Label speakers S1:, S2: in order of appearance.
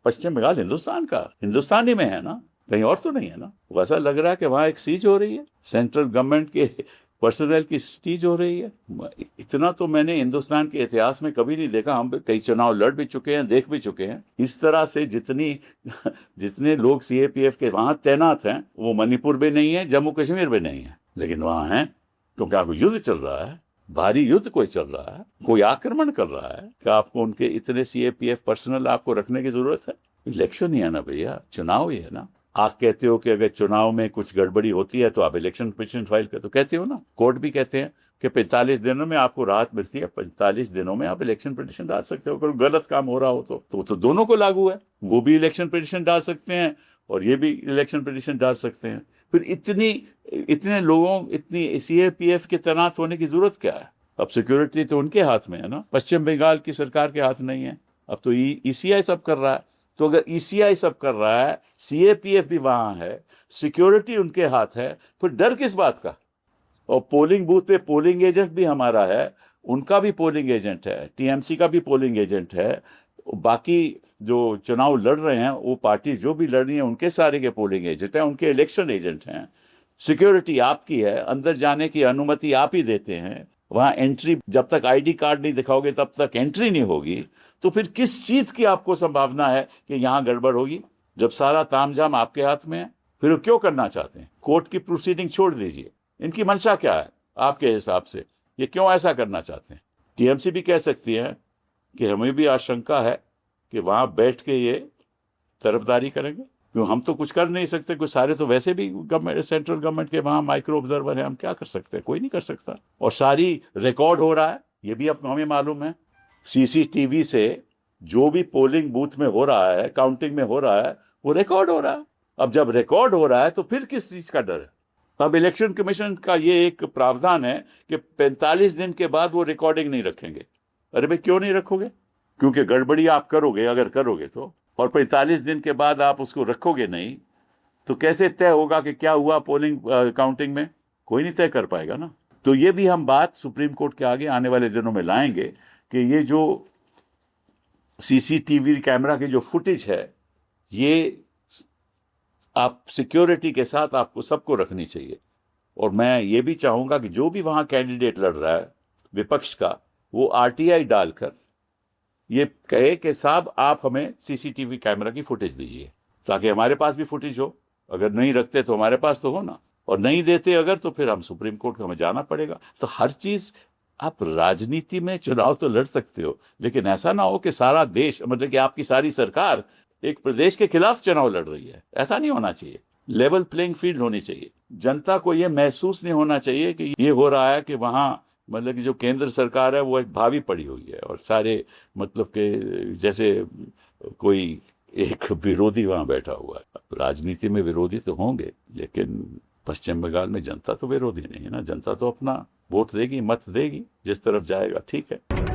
S1: पश्चिम बंगाल हिंदुस्तान का, हिंदुस्तान ही में है ना, कहीं और तो नहीं है ना। वैसा लग रहा है कि वहां एक सीज हो रही है, सेंट्रल गवर्नमेंट के पर्सनल की सीज हो रही है। इतना तो मैंने हिंदुस्तान के इतिहास में कभी नहीं देखा। हम कई चुनाव लड़ भी चुके हैं, देख भी चुके हैं। इस तरह से जितने लोग सीएपीएफ के वहां तैनात हैं, वो मणिपुर में नहीं है, जम्मू कश्मीर में नहीं है, लेकिन वहां है क्योंकि आपको युद्ध चल रहा है, भारी युद्ध कोई चल रहा है, कोई आक्रमण कर रहा है कि आपको उनके इतने सीएपीएफ पर्सनल आपको रखने की जरूरत है? इलेक्शन ही है ना भैया, चुनाव ही है ना। आप कहते हो कि अगर चुनाव में कुछ गड़बड़ी होती है तो आप इलेक्शन पिटीशन फाइल कर, तो कहते हो ना, कोर्ट भी कहते हैं कि 45 दिनों में आपको राहत मिलती है, 45 दिनों में आप इलेक्शन पिटीशन डाल सकते हो। अगर गलत काम हो रहा हो तो दोनों को लागू है, वो भी इलेक्शन पिटीशन डाल सकते हैं और ये भी इलेक्शन पिटीशन डाल सकते हैं। फिर इतने लोगों, इतनी सीएपीएफ के तैनात होने की जरूरत क्या है? अब सिक्योरिटी तो उनके हाथ में है ना, पश्चिम बंगाल की सरकार के हाथ नहीं है। अब तो ईसीआई सब कर रहा है। तो अगर ईसीआई सब कर रहा है, सीएपीएफ भी वहां है, सिक्योरिटी उनके हाथ है, फिर डर किस बात का? और पोलिंग बूथ पे पोलिंग एजेंट भी हमारा है, उनका भी पोलिंग एजेंट है, टीएमसी का भी पोलिंग एजेंट है, बाकी जो चुनाव लड़ रहे हैं वो पार्टी जो भी लड़ रही है उनके सारे के पोलिंग एजेंट हैं, उनके इलेक्शन एजेंट हैं। सिक्योरिटी आपकी है, अंदर जाने की अनुमति आप ही देते हैं। वहां एंट्री, जब तक आईडी कार्ड नहीं दिखाओगे तब तक एंट्री नहीं होगी। तो फिर किस चीज की आपको संभावना है कि यहां गड़बड़ होगी, जब सारा तामझाम आपके हाथ में है? फिर वो क्यों करना चाहते हैं? कोर्ट की प्रोसीडिंग छोड़ दीजिए, इनकी मंशा क्या है आपके हिसाब से? ये क्यों ऐसा करना चाहते हैं? टीएमसी भी कह सकती है कि हमें भी आशंका है कि वहां बैठ के ये तरफदारी करेंगे, क्यों हम तो कुछ कर नहीं सकते, कोई सारे तो वैसे भी गवर्नमेंट, सेंट्रल गवर्नमेंट के वहां माइक्रो ऑब्जर्वर है, हम क्या कर सकते हैं? कोई नहीं कर सकता। और सारी रिकॉर्ड हो रहा है, ये भी अब हमें मालूम है। सीसीटीवी से जो भी पोलिंग बूथ में हो रहा है, काउंटिंग में हो रहा है, वो रिकॉर्ड हो रहा है। अब जब रिकॉर्ड हो रहा है तो फिर किस चीज का डर है? अब इलेक्शन कमीशन का ये एक प्रावधान है कि 45 दिन के बाद वो रिकॉर्डिंग नहीं रखेंगे। अरे भाई क्यों नहीं रखोगे? क्योंकि गड़बड़ी आप करोगे, अगर करोगे तो, और 45 दिन के बाद आप उसको रखोगे नहीं, तो कैसे तय होगा कि क्या हुआ पोलिंग काउंटिंग में? कोई नहीं तय कर पाएगा ना। तो ये भी हम बात सुप्रीम कोर्ट के आगे आने वाले दिनों में लाएंगे कि ये जो सीसीटीवी कैमरा की जो फुटेज है, ये आप सिक्योरिटी के साथ आपको सबको रखनी चाहिए। और मैं ये भी चाहूंगा कि जो भी वहां कैंडिडेट लड़ रहा है विपक्ष का, वो आरटीआई डालकर ये कहे कि साहब आप हमें सीसीटीवी कैमरा की फुटेज दीजिए, ताकि हमारे पास भी फुटेज हो। अगर नहीं रखते तो हमारे पास तो हो ना, और नहीं देते अगर, तो फिर हम सुप्रीम कोर्ट हमें जाना पड़ेगा। तो हर चीज, आप राजनीति में चुनाव तो लड़ सकते हो, लेकिन ऐसा ना हो कि सारा देश, मतलब कि आपकी सारी सरकार एक प्रदेश के खिलाफ चुनाव लड़ रही है। ऐसा नहीं होना चाहिए। लेवल प्लेइंग फील्ड होनी चाहिए। जनता को यह महसूस नहीं होना चाहिए कि ये हो रहा है कि वहां, मतलब कि जो केंद्र सरकार है वो एक भावी पड़ी हुई है, और सारे मतलब के जैसे कोई एक विरोधी वहां बैठा हुआ है। राजनीति में विरोधी तो होंगे, लेकिन पश्चिम बंगाल में जनता तो विरोधी नहीं है ना। जनता तो अपना वोट देगी, मत देगी, जिस तरफ जाएगा ठीक है।